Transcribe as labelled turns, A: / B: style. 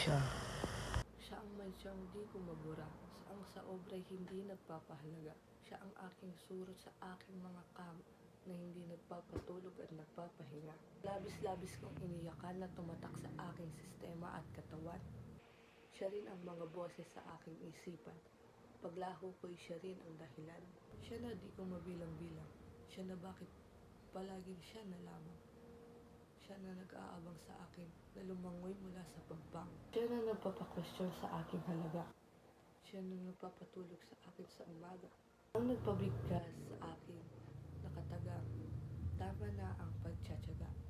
A: siya.
B: Siya ang mansyang di ko mabura, ang sa obray hindi nagpapahalaga. Siya ang aking surot sa aking mga kam na hindi nagpapatulog at nagpapahinga. Labis-labis kong iniyakan na tumatak sa aking sistema at katawan. Siya rin ang mga boses sa aking isipan. Paglaho ko'y siya rin ang dahilan. Siya na di ko mabilang-bilang. Siya na bakit palaging siya na lamang. Siya na nag-aabang sa akin na lumangoy mula sa pagbang. Siya na nagpapakwestiyon sa aking halaga. Siya na nagpapatulog sa akin sa umaga. Ang nagpabigkas sa akin nakatagang tama na ang pagtsatsaga.